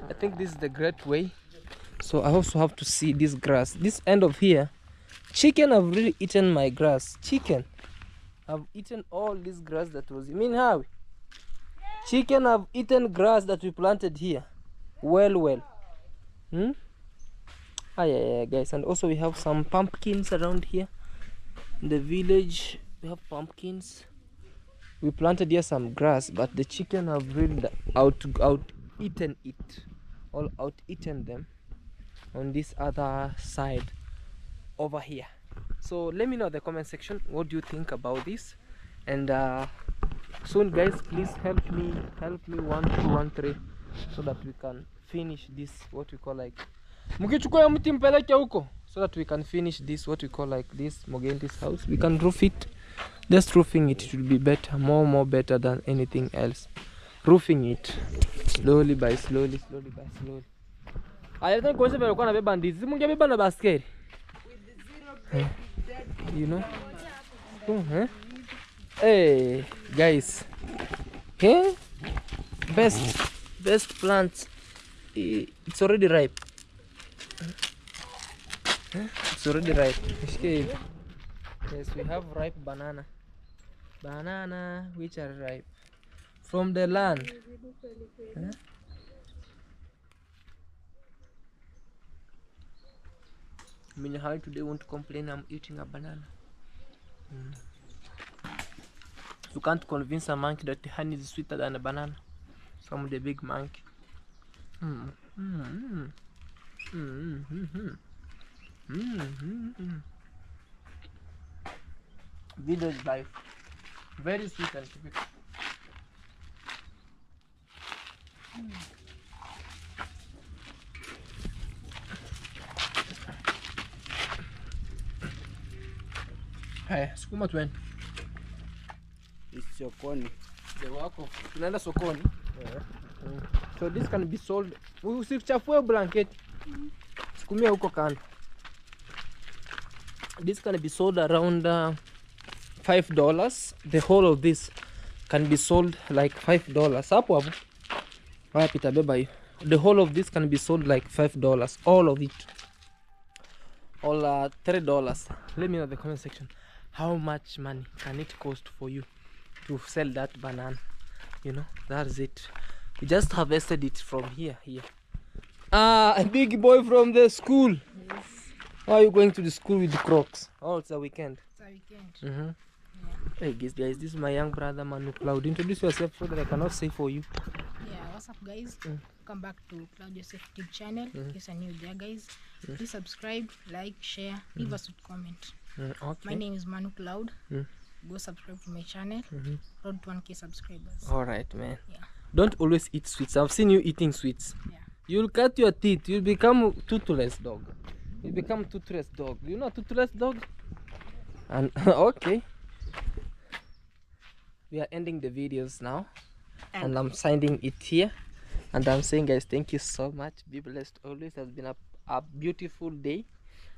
I think this is the great way. So I also have to see this grass, this end of here. Chicken have really eaten my grass. Chicken have eaten all this grass that was, you mean how? Chicken have eaten grass that we planted here. Well. Yeah, guys, and also we have some pumpkins around here in the village. We have pumpkins. We planted here some grass, but the chicken have really out eaten it, all out eaten them on this other side over here. So let me know in the comment section what do you think about this, and soon guys, please help me 1 2 1 3 so that we can finish this, what we call like mkichukua mti mpeleke huko, so that we can finish this, what we call like this Mogenti's house. We can roof it. Just roofing it will be better, more better than anything else. Roofing it slowly by slowly. I think kwa sababu alikuwa anabeba ndizi, mungebeba na basketi. You know. Hey guys, best plants. It's already ripe. It's already ripe. Yes, we have ripe banana which are ripe from the land. I mean, how today won't complain I'm eating a banana. You can't convince a monkey that the honey is sweeter than a banana from the big monkey. Village life, very sweet and typical. Haya, sukuma twende. Sokoni. Wako tunaenda sokoni. So this can be sold. Usichafue blanket. Sukumia huko kando. This can be sold around $5. The whole of this can be sold like $5. Hapo hapo. Haya pita beba hiyo. The whole of this can be sold like $5. All of it. All $3. Let me know in the comment section. How much money can it cost for you to sell that banana? You know, that's it. We just harvested it from here. A big boy from the school. Yes. How are you going to the school with the Crocs? Oh, it's a weekend. It's a weekend. Hey guys, this is my young brother Manu Claude. Introduce yourself so that I cannot say for you. Yeah, what's up guys? Welcome back to Claude Joseph YouTube channel. If you're new there guys, please subscribe, like, share, leave us a comment. Okay. My name is Manu Claude. Go subscribe to my channel. Road to 1K subscribers. Alright, man. Yeah. Don't always eat sweets. I've seen you eating sweets. Yeah. You'll cut your teeth. You'll become toothless dog. You become toothless dog. You know toothless dog? And okay. We are ending the videos now. And I'm signing it here. And I'm saying guys, thank you so much. Be blessed always. It has been a beautiful day.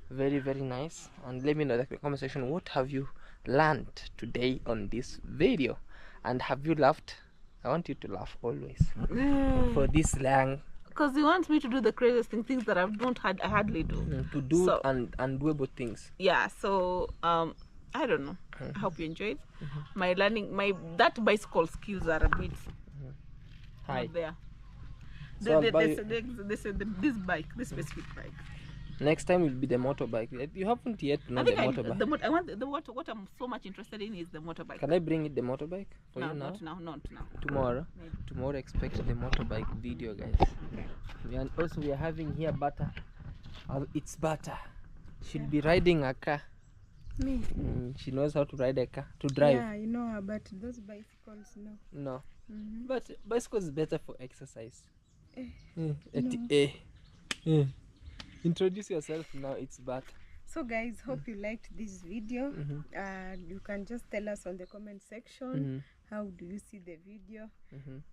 Very nice. And let me know in the comment section, what have you learned today on this video? And have you laughed? I want you to laugh always. For this long. Because he wants me to do the craziest things that I've not had. I hardly do. To do So- and doable things. Yeah. So I don't know. I hope you enjoyed. My learning, that bicycle skills are a bit Hi. not there. So I'll buy They said this bike, this specific bike. next time will be the motorbike. You haven't yet I known the think motorbike. I want what I'm so much interested in is the motorbike. Can I bring it the motorbike for No, you now? not now. Tomorrow. Maybe. Tomorrow expect the motorbike video, guys. And also we are having here butter. It's butter. She'll be riding a car. Me? She knows how to ride a car, to drive. Yeah, I know, but those bicycles, no. No. But bicycle is better for exercise. Introduce yourself now. It's Bart. So guys, hope you liked this video. You can just tell us on the comment section how do you see the video.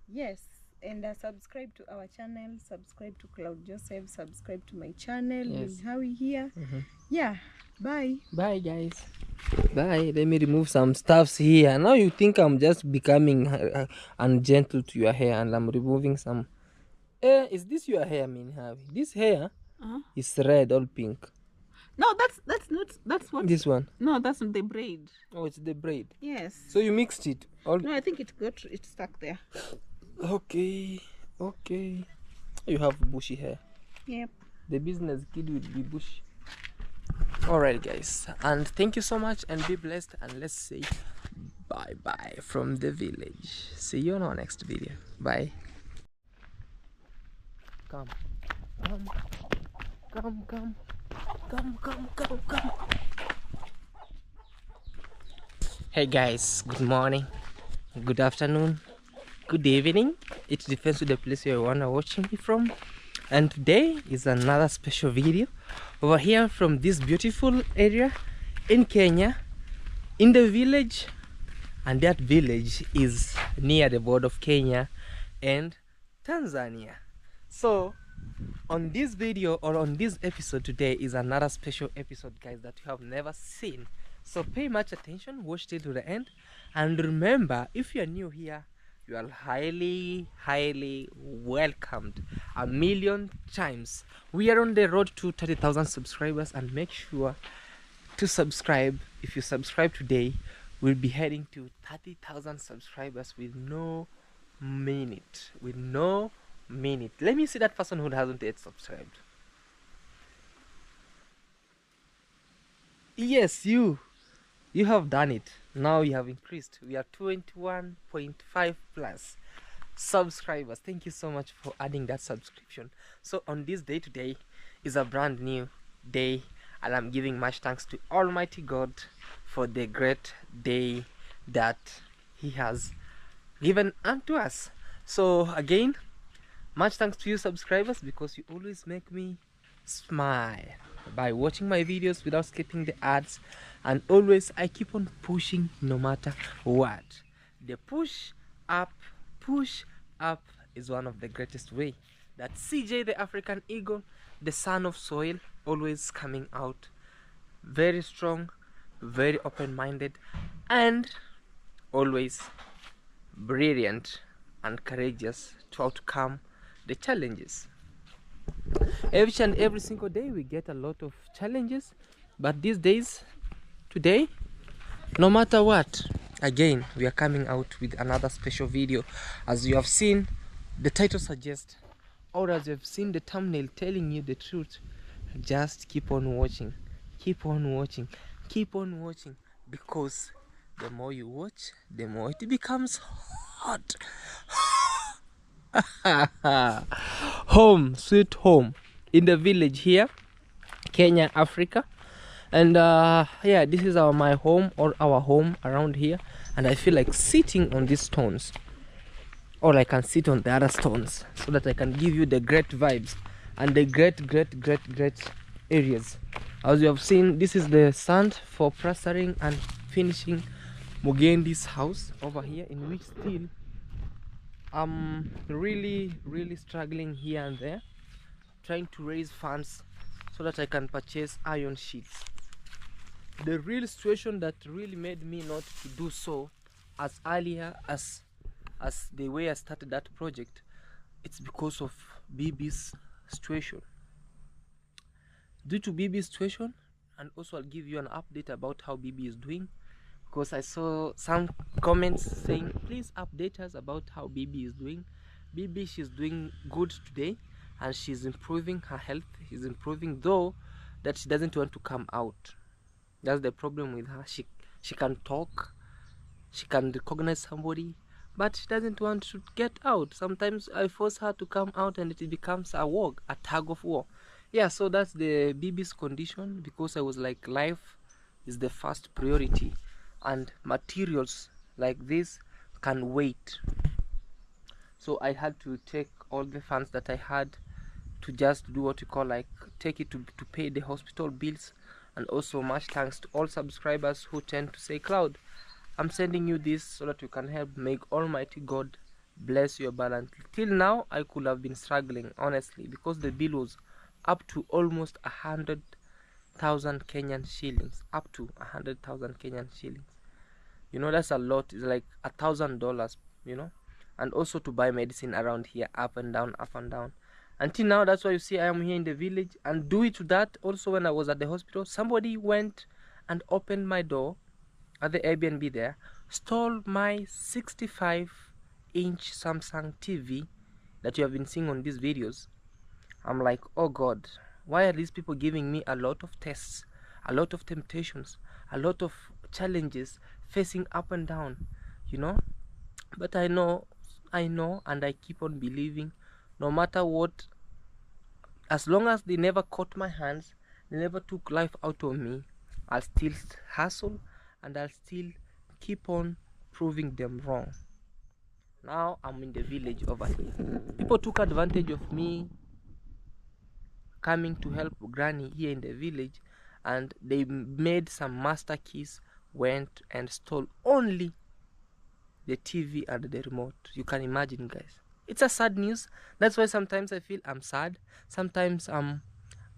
Yes, and subscribe to our channel, subscribe to Claude Joseph, subscribe to my channel. Yes. How we here. Yeah, bye Guys. Bye. Let me remove some stuffs here. Now you think I'm just becoming ungentle to your hair, and I'm removing some. Is this your hair, Harvey? This hair is red or pink. No, that's what. This one. No, that's not the braid. Oh, it's the braid. Yes. So you mixed it. No, I think it stuck there. Okay. You have bushy hair. Yep. The business kid will be bushy. Alright guys, and thank you so much, and be blessed, and let's say bye bye from the village. See you on our next video. Bye. Come. Hey guys, good morning, good afternoon, good evening. It depends on the place you wanna watching me from. And today is another special video over here from this beautiful area in Kenya, in the village, and that village is near the border of Kenya and Tanzania. So on this video, or on this episode today, is another special episode, guys, that you have never seen. So pay much attention, watch till to the end, and remember, if you are new here, you are highly welcomed 1,000,000 times. We are on the road to 30,000 subscribers, and make sure to subscribe. If you subscribe today, we'll be heading to 30,000 subscribers with no minute. Let me see that person who hasn't yet subscribed. Yes, you have done it. Now you have increased. We are 21.5 plus subscribers. Thank you so much for adding that subscription. So on this day today is a brand new day, and I'm giving much thanks to Almighty God for the great day that He has given unto us. So again, much thanks to you subscribers, because you always make me smile by watching my videos without skipping the ads, and always I keep on pushing no matter what. The push up is one of the greatest way that CJ the African eagle, the son of soil, always coming out very strong, very open-minded, and always brilliant and courageous to outcome the challenges. Each and every single day we get a lot of challenges, but these days, today, no matter what, again we are coming out with another special video. As you have seen the title suggests, or as you have seen the thumbnail telling you the truth, just keep on watching, because the more you watch, the more it becomes hot. Home sweet home in the village here, Kenya, Africa. And yeah, this is my home, or our home around here, and I feel like sitting on these stones, or I can sit on the other stones, so that I can give you the great vibes and the great areas. As you have seen, this is the sand for plastering and finishing Mugendi's house over here, in which still I'm really struggling here and there, trying to raise funds so that I can purchase iron sheets. The real situation that really made me not to do so as earlier as the way I started that project, it's because of BB's situation. Due to BB's situation, and also I'll give you an update about how BB is doing, because I saw some comments saying please update us about how BB is doing. BB, she's doing good today, and she's improving. Her health is improving, though that she doesn't want to come out. That's the problem with her. She can talk, she can recognize somebody, but she doesn't want to get out. Sometimes I force her to come out, and it becomes a war, a tug of war. Yeah, so that's the BB's condition, because I was like, life is the first priority, and materials like this can wait. So I had to take all the funds that I had to just do what you call like take it to pay the hospital bills. And also much thanks to all subscribers who tend to say, Cloud, I'm sending you this so that you can help. Make Almighty God bless your balance. Till now I could have been struggling honestly, because the bill was up to almost 100,000 Kenyan shillings, up to 100,000 Kenyan shillings. You know, that's a lot. It's like $1,000, you know. And also to buy medicine around here, up and down, up and down. Until now, that's why you see I am here in the village. And due to that, also when I was at the hospital, somebody went and opened my door at the Airbnb there, stole my 65-inch Samsung TV that you have been seeing on these videos. I'm like, oh God, why are these people giving me a lot of tests, a lot of temptations, a lot of challenges, facing up and down, you know? But I know, and I keep on believing, no matter what, as long as they never caught my hands, they never took life out of me, I'll still hustle and I'll still keep on proving them wrong. Now I'm in the village over here. People took advantage of me coming to help Granny here in the village, and they made some master keys, went and stole only the TV and the remote. You can imagine, guys. It's a sad news. That's why sometimes I feel I'm sad, sometimes I'm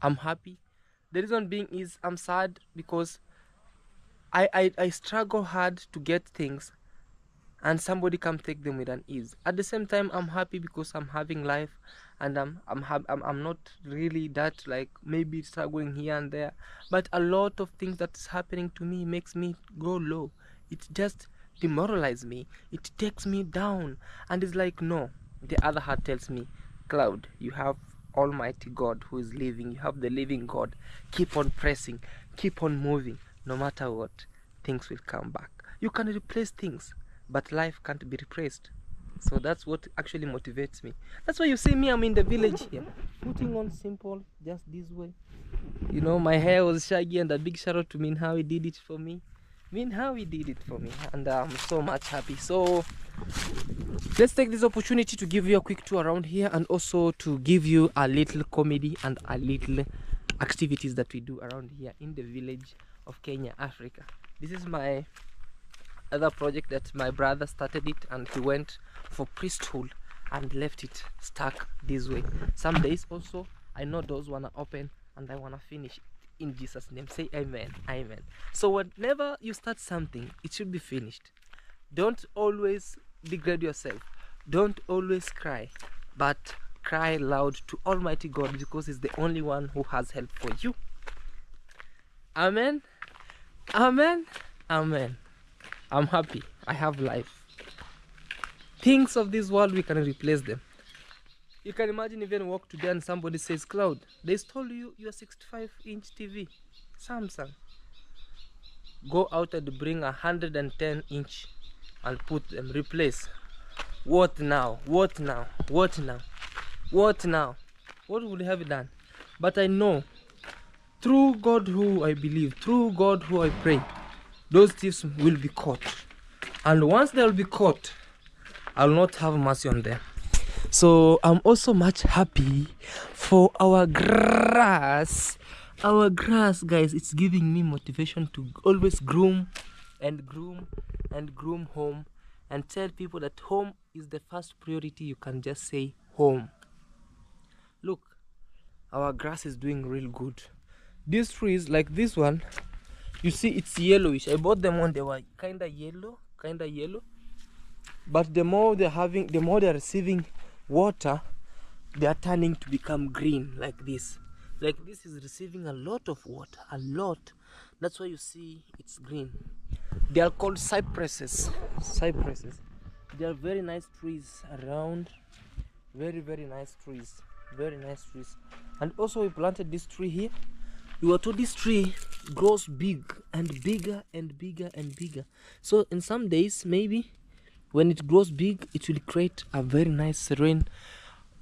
happy. The reason being is I'm sad because I struggle hard to get things, and somebody come take them with an ease. At the same time, I'm happy because I'm having life, and I'm not really that like maybe struggling here and there, but a lot of things that's happening to me makes me go low. It just demoralizes me. It takes me down, and it's like, no. The other heart tells me, Cloud, you have Almighty God who is living. You have the living God. Keep on pressing, keep on moving. No matter what, things will come back. You can replace things, but life can't be replaced. So that's what actually motivates me. That's why you see me, I'm in the village here, putting on simple, just this way. You know, my hair was shaggy, and a big shout out to Minhawi did it for me. Minhawi did it for me, and I'm so much happy. So let's take this opportunity to give you a quick tour around here, and also to give you a little comedy and a little activities that we do around here in the village of Kenya, Africa. This is my other project that my brother started it, and he went for priesthood and left it stuck this way. Some days also I know doors wanna open and I wanna finish it in Jesus' name. Say amen, amen. So whenever you start something, it should be finished. Don't always degrade yourself, don't always cry, but cry loud to Almighty God, because He's the only one who has help for you. Amen, amen, amen. I'm happy, I have life. Things of this world, we can replace them. You can imagine even walk today and somebody says, Cloud, they stole you your 65-inch TV, Samsung. Go out and bring 110-inch and put them, replace. What now? What now? What now? What now? What would have done? But I know, through God who I believe, through God who I pray, those thieves will be caught. And once they'll be caught, I'll not have mercy on them. So I'm also much happy for our grass. Our grass, guys, it's giving me motivation to always groom and groom and groom home, and tell people that home is the first priority. You can just say home. Look, our grass is doing real good. These trees, like this one, you see it's yellowish. I bought them when they were kinda yellow. But the more they're receiving water, they are turning to become green like this. Like this is receiving a lot of water, a lot. That's why you see it's green. They are called cypresses. They are very nice trees around. Very nice trees. Very nice trees. And also we planted this tree here. We were told this tree grows big and bigger and bigger and bigger. So in some days, maybe when it grows big, it will create a very nice, serene,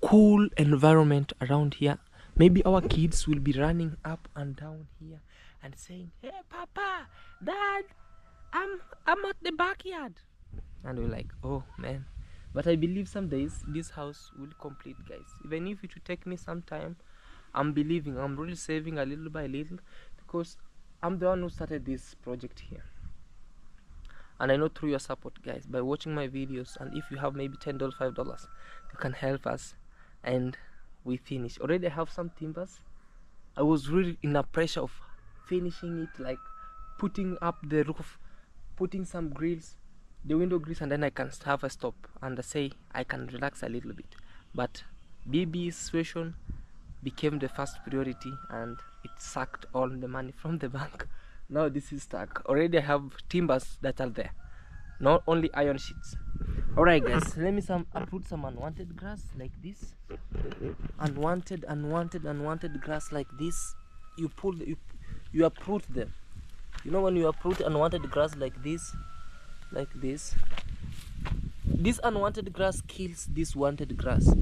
cool environment around here. Maybe our kids will be running up and down here and saying, hey Papa, Dad, I'm at the backyard. And we're like, oh man, but I believe some days this house will complete, guys. Even if it will take me some time, I'm believing, I'm really saving a little by little, because I'm the one who started this project here. And I know through your support, guys, by watching my videos, and if you have maybe $10, $5, you can help us and we finish. Already I have some timbers. I was really in a pressure of finishing it, like putting up the roof, putting some grills, the window grills, and then I can have a stop and say I can relax a little bit. But BB's situation became the first priority, and it sucked all the money from the bank. Now this is stuck. Already I have timbers that are there, not only iron sheets. Alright guys, let me uproot some unwanted grass like this. Unwanted grass like this. You uproot them. You know when you uproot unwanted grass like this, this unwanted grass kills this wanted grass.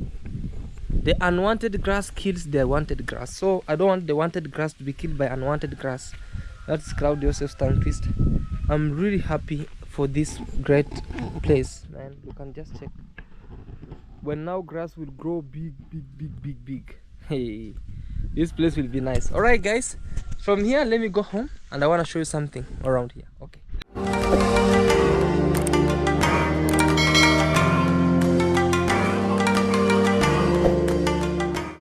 The unwanted grass kills the wanted grass. So I don't want the wanted grass to be killed by unwanted grass. That's Claude Joseph Stanquist. I'm really happy for this great place, man. You can just check. When now grass will grow big. Hey, this place will be nice. Alright guys, from here let me go home and I want to show you something around here. Okay.